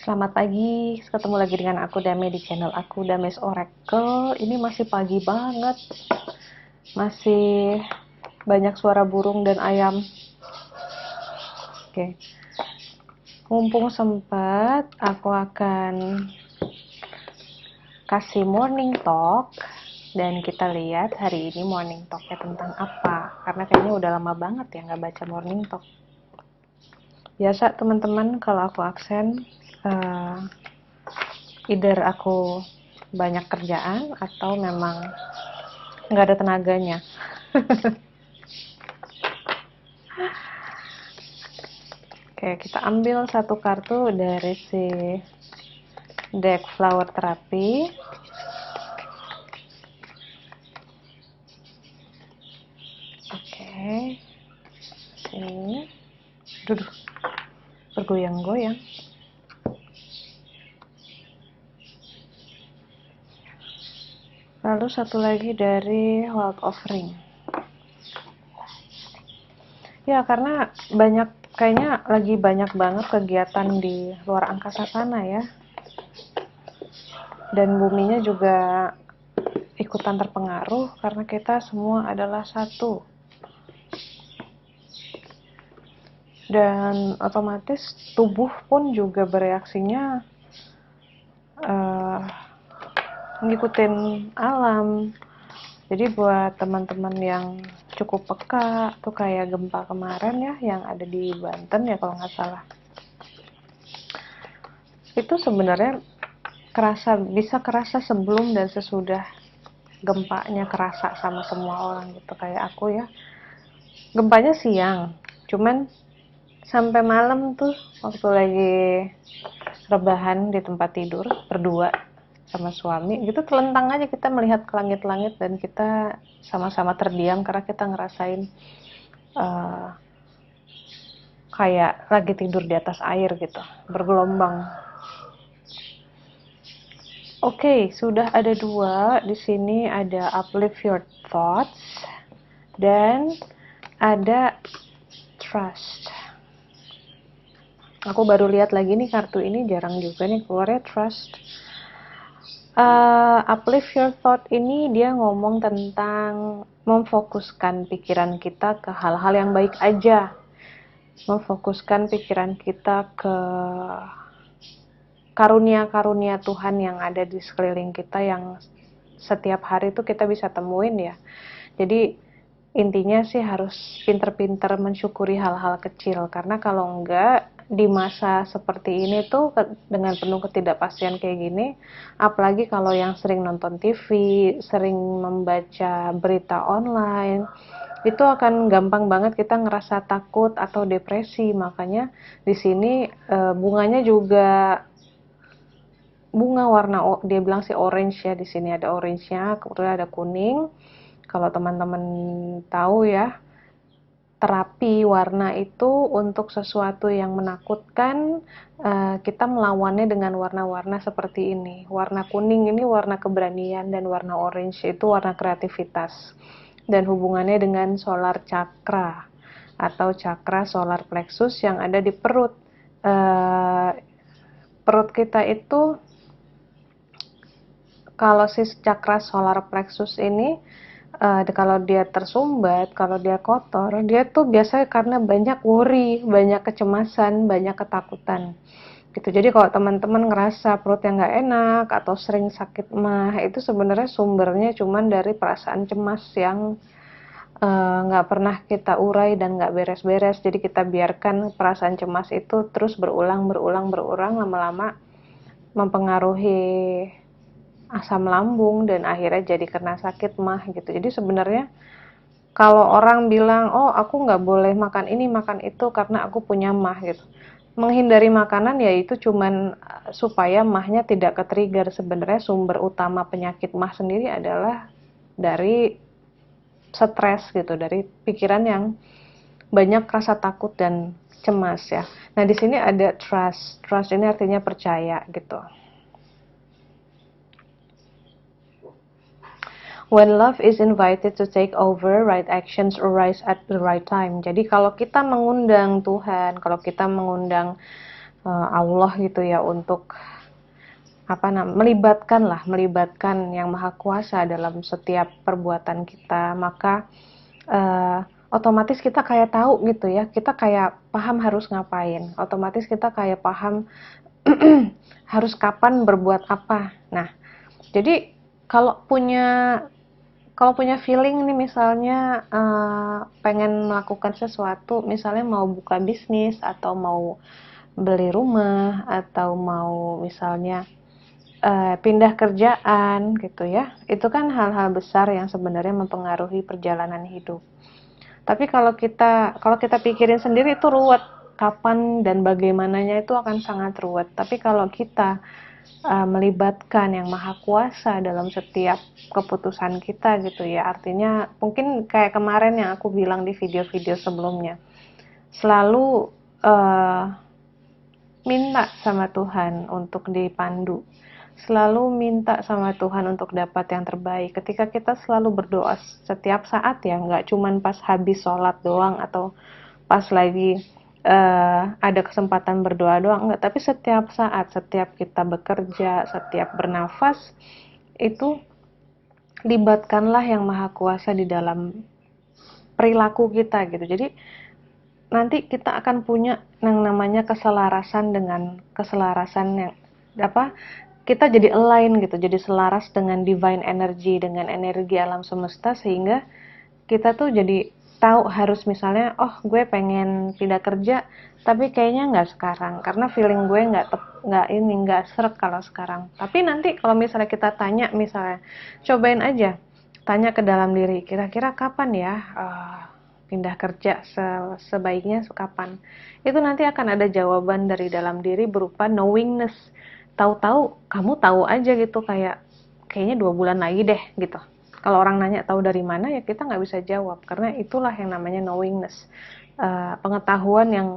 Selamat pagi, ketemu lagi dengan aku Dame di channel aku Dames Oracle. Ini masih pagi banget, masih banyak suara burung dan ayam. Oke, mumpung sempat, aku akan kasih morning talk dan kita lihat hari ini morning talknya tentang apa. Karena kayaknya udah lama banget ya nggak baca morning talk. Biasa teman-teman kalau aku absen, either aku banyak kerjaan atau memang nggak ada tenaganya. Oke, kita ambil satu kartu dari si deck Flower Therapy. Oke, sini. Duduk, bergoyang-goyang. Lalu satu lagi dari World of Ring. Ya, karena kayaknya lagi banyak banget kegiatan di luar angkasa sana ya. Dan buminya juga ikutan terpengaruh karena kita semua adalah satu. Dan otomatis tubuh pun juga bereaksinya ngikutin alam. Jadi buat teman-teman yang cukup peka tuh kayak gempa kemarin ya yang ada di Banten ya kalau nggak salah, itu sebenarnya bisa kerasa sebelum dan sesudah gempanya kerasa sama semua orang gitu. Kayak aku ya, gempanya siang, cuman sampai malam tuh waktu lagi rebahan di tempat tidur berdua sama suami gitu, telentang aja kita melihat ke langit-langit dan kita sama-sama terdiam karena kita ngerasain uh, kayak lagi tidur di atas air gitu, bergelombang. Oke, sudah ada dua di sini, ada uplift your thoughts dan ada trust. Aku baru lihat lagi nih kartu ini, jarang juga nih keluarnya trust. Uplift your thought ini dia ngomong tentang memfokuskan pikiran kita ke hal-hal yang baik aja, memfokuskan pikiran kita ke karunia-karunia Tuhan yang ada di sekeliling kita yang setiap hari itu kita bisa temuin ya. Jadi intinya sih harus pinter-pinter mensyukuri hal-hal kecil, karena kalau enggak di masa seperti ini tuh dengan penuh ketidakpastian kayak gini, apalagi kalau yang sering nonton TV, sering membaca berita online, itu akan gampang banget kita ngerasa takut atau depresi. Makanya di sini bunganya juga bunga warna, dia bilang sih orange ya, di sini ada orange-nya, kemudian ada kuning. Kalau teman-teman tahu ya, terapi warna itu untuk sesuatu yang menakutkan, kita melawannya dengan warna-warna seperti ini. Warna kuning ini warna keberanian dan warna orange itu warna kreativitas. Dan hubungannya dengan solar chakra atau chakra solar plexus yang ada di perut. Perut kita itu, kalau si chakra solar plexus ini kalau dia tersumbat, kalau dia kotor, dia tuh biasanya karena banyak worry, banyak kecemasan, banyak ketakutan gitu. Jadi kalau teman-teman ngerasa perut yang nggak enak atau sering sakit mah, itu sebenarnya sumbernya cuman dari perasaan cemas yang nggak pernah kita urai dan nggak beres-beres. Jadi kita biarkan perasaan cemas itu terus berulang, lama-lama mempengaruhi asam lambung dan akhirnya jadi kena sakit mah gitu. Jadi sebenarnya kalau orang bilang, oh aku nggak boleh makan ini makan itu karena aku punya mah gitu, menghindari makanan ya itu cuman supaya mahnya tidak ke-trigger. Sebenarnya sumber utama penyakit mah sendiri adalah dari stres gitu, dari pikiran yang banyak rasa takut dan cemas ya. Nah di sini ada trust. Trust ini artinya percaya gitu. When love is invited to take over, right actions arise at the right time. Jadi kalau kita mengundang Tuhan, kalau kita mengundang Allah gitu ya, untuk melibatkan yang maha kuasa dalam setiap perbuatan kita, maka otomatis kita kayak tahu gitu ya, kita kayak paham harus ngapain, otomatis kita kayak paham harus kapan berbuat apa. Nah, jadi kalau punya feeling nih, misalnya pengen melakukan sesuatu, misalnya mau buka bisnis atau mau beli rumah atau mau misalnya pindah kerjaan gitu ya, itu kan hal-hal besar yang sebenarnya mempengaruhi perjalanan hidup. Tapi kalau kita pikirin sendiri itu ruwet, kapan dan bagaimananya itu akan sangat ruwet. Tapi kalau kita melibatkan yang maha kuasa dalam setiap keputusan kita gitu ya, artinya mungkin kayak kemarin yang aku bilang di video-video sebelumnya, selalu minta sama Tuhan untuk dipandu, selalu minta sama Tuhan untuk dapat yang terbaik. Ketika kita selalu berdoa setiap saat ya, nggak cuman pas habis sholat doang atau pas lagi ada kesempatan berdoa doang, enggak, tapi setiap saat, setiap kita bekerja, setiap bernafas, itu libatkanlah yang maha kuasa di dalam perilaku kita gitu. Jadi nanti kita akan punya yang namanya keselarasan yang kita jadi align gitu, jadi selaras dengan divine energy, dengan energi alam semesta, sehingga kita tuh jadi tahu harus misalnya, oh gue pengen pindah kerja tapi kayaknya nggak sekarang karena feeling gue nggak seret kalau sekarang. Tapi nanti kalau misalnya kita tanya, misalnya cobain aja tanya ke dalam diri, kira-kira kapan ya pindah kerja, sebaiknya kapan. Itu nanti akan ada jawaban dari dalam diri berupa knowingness, tahu-tahu kamu tahu aja gitu, kayaknya 2 bulan lagi deh gitu. Kalau orang nanya tahu dari mana, ya kita nggak bisa jawab, karena itulah yang namanya knowingness, pengetahuan yang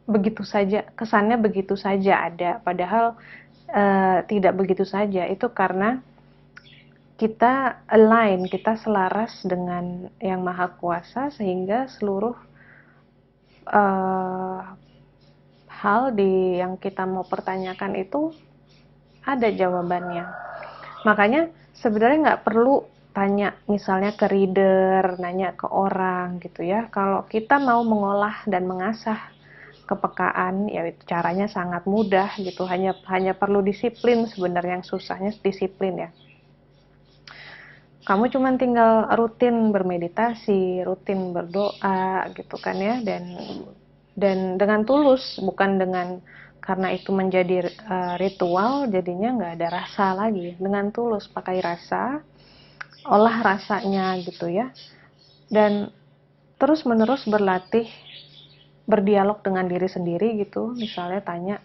begitu saja, kesannya begitu saja ada, padahal tidak begitu saja. Itu karena kita align, kita selaras dengan yang maha kuasa, sehingga seluruh hal yang kita mau pertanyakan itu ada jawabannya. Makanya sebenarnya nggak perlu tanya misalnya ke reader, nanya ke orang gitu ya. Kalau kita mau mengolah dan mengasah kepekaan, ya itu caranya sangat mudah gitu. Hanya perlu disiplin, sebenarnya yang susahnya disiplin ya. Kamu cuma tinggal rutin bermeditasi, rutin berdoa gitu kan ya, dan dengan tulus, bukan dengan karena itu menjadi ritual jadinya nggak ada rasa lagi. Dengan tulus, pakai rasa, olah rasanya gitu ya, dan terus menerus berlatih berdialog dengan diri sendiri gitu. Misalnya tanya,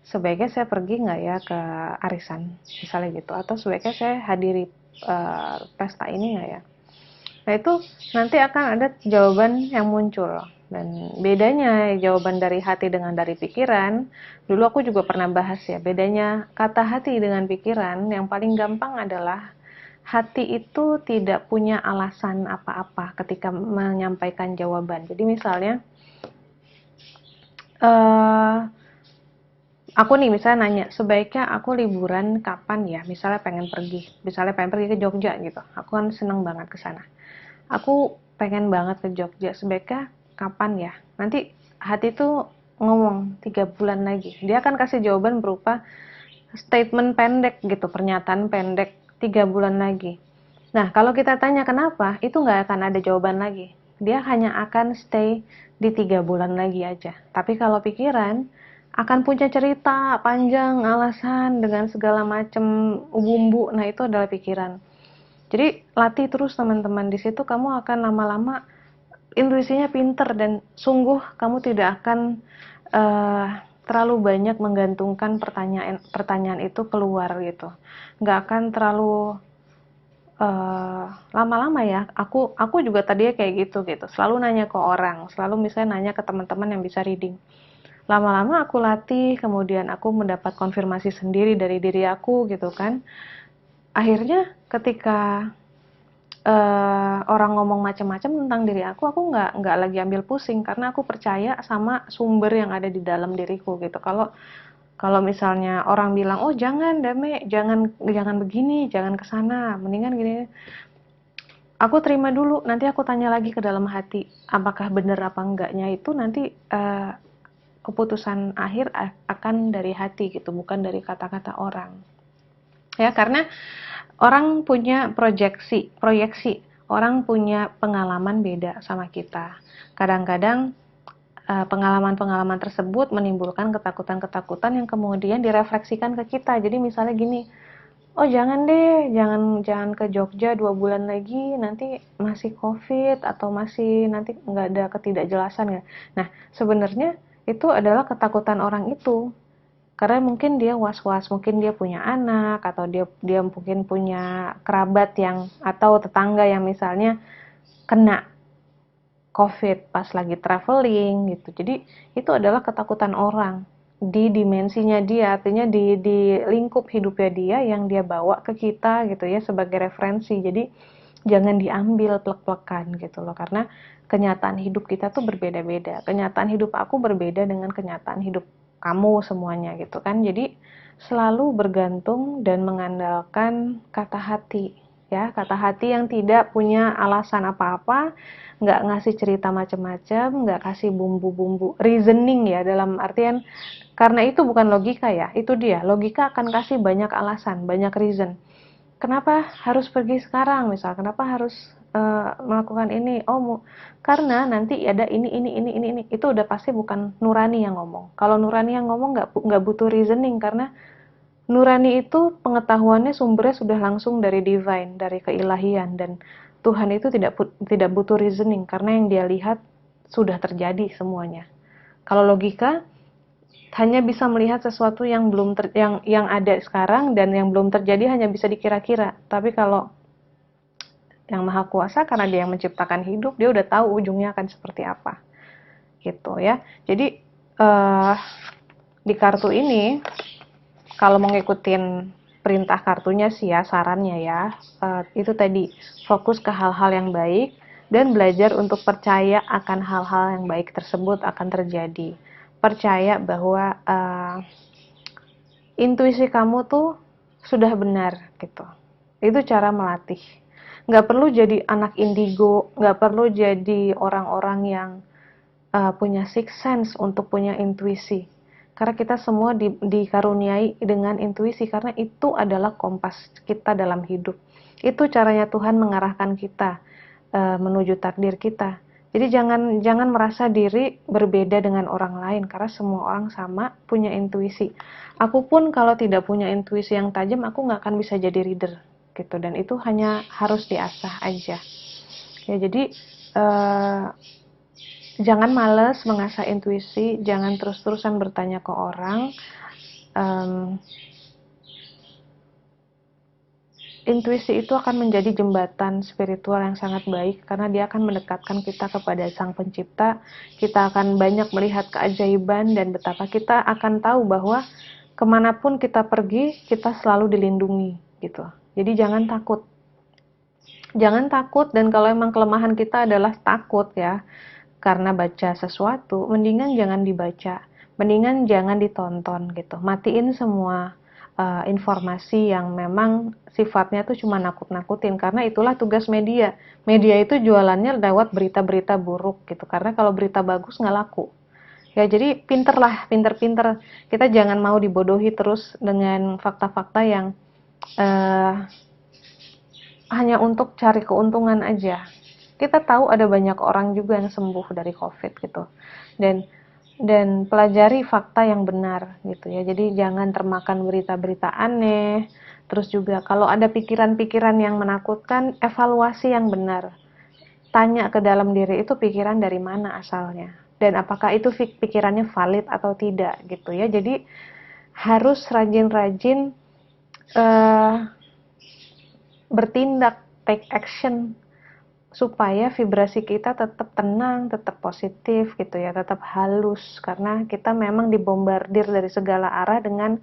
sebaiknya saya pergi nggak ya ke arisan misalnya gitu, atau sebaiknya saya hadiri pesta ini nggak ya. Nah itu nanti akan ada jawaban yang muncul. Dan bedanya jawaban dari hati dengan dari pikiran, dulu aku juga pernah bahas ya, bedanya kata hati dengan pikiran. Yang paling gampang adalah hati itu tidak punya alasan apa-apa ketika menyampaikan jawaban. Jadi misalnya aku nih misalnya nanya, sebaiknya aku liburan kapan ya, misalnya pengen pergi ke Jogja gitu, aku kan seneng banget ke sana, aku pengen banget ke Jogja, sebaiknya kapan ya. Nanti hati tuh ngomong 3 bulan lagi, dia akan kasih jawaban berupa statement pendek gitu, pernyataan pendek, 3 bulan lagi. Nah kalau kita tanya kenapa, itu nggak akan ada jawaban lagi, dia hanya akan stay di 3 bulan lagi aja. Tapi kalau pikiran akan punya cerita panjang, alasan dengan segala macam bumbu. Nah itu adalah pikiran. Jadi latih terus teman-teman, di situ kamu akan lama-lama intuisinya pinter, dan sungguh kamu tidak akan terlalu banyak menggantungkan pertanyaan itu keluar gitu. Nggak akan terlalu lama-lama ya. Aku juga tadinya kayak gitu. Selalu nanya ke orang, selalu misalnya nanya ke teman-teman yang bisa reading. Lama-lama aku latih, kemudian aku mendapat konfirmasi sendiri dari diri aku gitu kan. Akhirnya ketika orang ngomong macam-macam tentang diri aku nggak lagi ambil pusing karena aku percaya sama sumber yang ada di dalam diriku gitu. Kalau misalnya orang bilang, oh jangan Dame, jangan begini, jangan kesana, mendingan gini, aku terima dulu, nanti aku tanya lagi ke dalam hati, apakah benar apa enggaknya itu nanti keputusan akhir akan dari hati gitu, bukan dari kata-kata orang. Ya, karena orang punya proyeksi, orang punya pengalaman beda sama kita. Kadang-kadang pengalaman-pengalaman tersebut menimbulkan ketakutan-ketakutan yang kemudian direfleksikan ke kita. Jadi misalnya gini, oh jangan deh, jangan ke Jogja 2 bulan lagi, nanti masih COVID atau masih nanti nggak ada ketidakjelasan ya. Nah, sebenarnya itu adalah ketakutan orang itu. Karena mungkin dia was-was, mungkin dia punya anak atau dia mungkin punya kerabat yang atau tetangga yang misalnya kena COVID pas lagi traveling gitu. Jadi itu adalah ketakutan orang di dimensinya dia, artinya di lingkup hidupnya dia yang dia bawa ke kita gitu ya sebagai referensi. Jadi jangan diambil plek-plekan gitu loh, karena kenyataan hidup kita tuh berbeda-beda. Kenyataan hidup aku berbeda dengan kenyataan hidup kamu semuanya gitu kan. Jadi selalu bergantung dan mengandalkan kata hati ya, kata hati yang tidak punya alasan apa-apa, nggak ngasih cerita macam-macam, nggak kasih bumbu-bumbu reasoning ya, dalam artian karena itu bukan logika ya, itu dia logika akan kasih banyak alasan, banyak reason. Kenapa harus pergi sekarang misal, kenapa harus melakukan ini, karena nanti ada ini, itu udah pasti bukan nurani yang ngomong. Kalau nurani yang ngomong nggak butuh reasoning, karena nurani itu pengetahuannya sumbernya sudah langsung dari divine, dari keilahian, dan Tuhan itu tidak butuh reasoning karena yang dia lihat sudah terjadi semuanya. Kalau logika hanya bisa melihat sesuatu yang belum yang ada sekarang dan yang belum terjadi hanya bisa dikira-kira. Tapi kalau yang maha kuasa, karena dia yang menciptakan hidup, dia udah tahu ujungnya akan seperti apa gitu ya. Jadi di kartu ini kalau mau ngikutin perintah kartunya sih ya, sarannya ya itu tadi, fokus ke hal-hal yang baik dan belajar untuk percaya akan hal-hal yang baik tersebut akan terjadi. Percaya bahwa intuisi kamu tuh sudah benar gitu. Itu cara melatih. Nggak perlu jadi anak indigo, nggak perlu jadi orang-orang yang punya sixth sense untuk punya intuisi. Karena kita semua dikaruniai dengan intuisi, karena itu adalah kompas kita dalam hidup. Itu caranya Tuhan mengarahkan kita menuju takdir kita. Jadi jangan merasa diri berbeda dengan orang lain, karena semua orang sama punya intuisi. Aku pun kalau tidak punya intuisi yang tajam, aku nggak akan bisa jadi reader gitu. Dan itu hanya harus diasah aja. Ya, jadi jangan males mengasah intuisi, jangan terus-terusan bertanya ke orang. Intuisi itu akan menjadi jembatan spiritual yang sangat baik, karena dia akan mendekatkan kita kepada Sang Pencipta. Kita akan banyak melihat keajaiban dan betapa kita akan tahu bahwa kemanapun kita pergi, kita selalu dilindungi gitu. Jadi jangan takut. Jangan takut, dan kalau emang kelemahan kita adalah takut ya, karena baca sesuatu, mendingan jangan dibaca, mendingan jangan ditonton gitu. Matiin semua informasi yang memang sifatnya tuh cuma nakut-nakutin, karena itulah tugas media. Media itu jualannya lewat berita-berita buruk gitu, karena kalau berita bagus nggak laku. Ya, jadi pinter-pinter. Kita jangan mau dibodohi terus dengan fakta-fakta yang hanya untuk cari keuntungan aja. Kita tahu ada banyak orang juga yang sembuh dari COVID gitu. Dan pelajari fakta yang benar gitu ya. Jadi jangan termakan berita-berita aneh. Terus juga kalau ada pikiran-pikiran yang menakutkan, evaluasi yang benar. Tanya ke dalam diri, itu pikiran dari mana asalnya, dan apakah itu pikirannya valid atau tidak gitu ya. Jadi harus rajin-rajin bertindak, take action, supaya vibrasi kita tetap tenang, tetap positif gitu ya, tetap halus, karena kita memang dibombardir dari segala arah dengan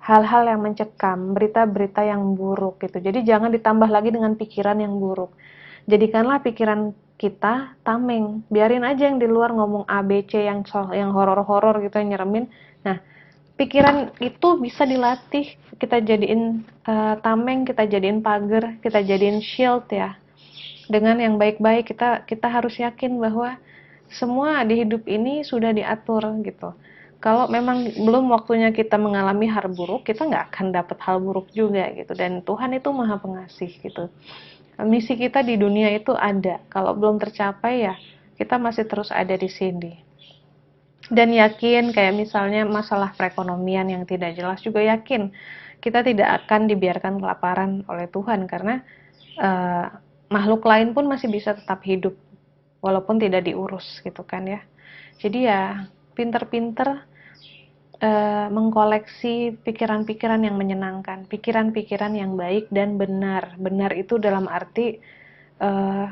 hal-hal yang mencekam, berita-berita yang buruk gitu. Jadi jangan ditambah lagi dengan pikiran yang buruk. Jadikanlah pikiran kita tameng, biarin aja yang di luar ngomong A, B, C yang horor-horor gitu, yang nyeremin. Nah, pikiran itu bisa dilatih, kita jadiin tameng, kita jadiin pagar, kita jadiin shield ya. Dengan yang baik-baik, kita harus yakin bahwa semua di hidup ini sudah diatur gitu. Kalau memang belum waktunya kita mengalami hal buruk, kita nggak akan dapat hal buruk juga gitu. Dan Tuhan itu maha pengasih gitu. Misi kita di dunia itu ada. Kalau belum tercapai ya kita masih terus ada di sini. Dan yakin kayak misalnya masalah perekonomian yang tidak jelas, juga yakin kita tidak akan dibiarkan kelaparan oleh Tuhan, karena uh, makhluk lain pun masih bisa tetap hidup walaupun tidak diurus gitu kan ya. Jadi ya pinter-pinter mengkoleksi pikiran-pikiran yang menyenangkan, pikiran-pikiran yang baik dan benar. Benar itu dalam arti uh,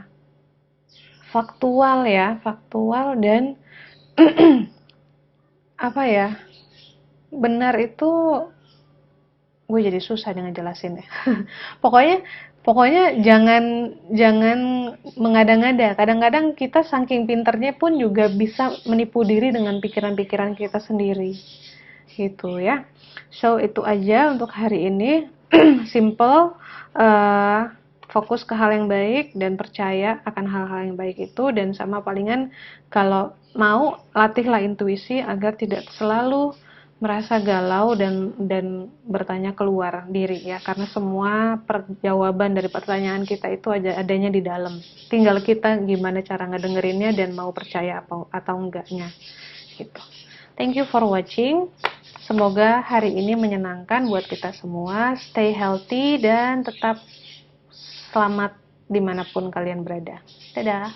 faktual ya, faktual dan apa ya? Benar itu, gue jadi susah dengan jelasin ya. pokoknya pokoknya jangan jangan mengada-ngada. Kadang-kadang kita saking pinternya pun juga bisa menipu diri dengan pikiran-pikiran kita sendiri gitu ya. So itu aja untuk hari ini. Simple, fokus ke hal yang baik dan percaya akan hal-hal yang baik itu. Dan sama palingan kalau mau latihlah intuisi agar tidak selalu merasa galau dan bertanya keluar diri ya, karena semua jawaban dari pertanyaan kita itu adanya di dalam, tinggal kita gimana cara ngedengerinnya dan mau percaya apa atau enggaknya gitu. Thank you for watching, semoga hari ini menyenangkan buat kita semua. Stay healthy dan tetap selamat dimanapun kalian berada. Dadah.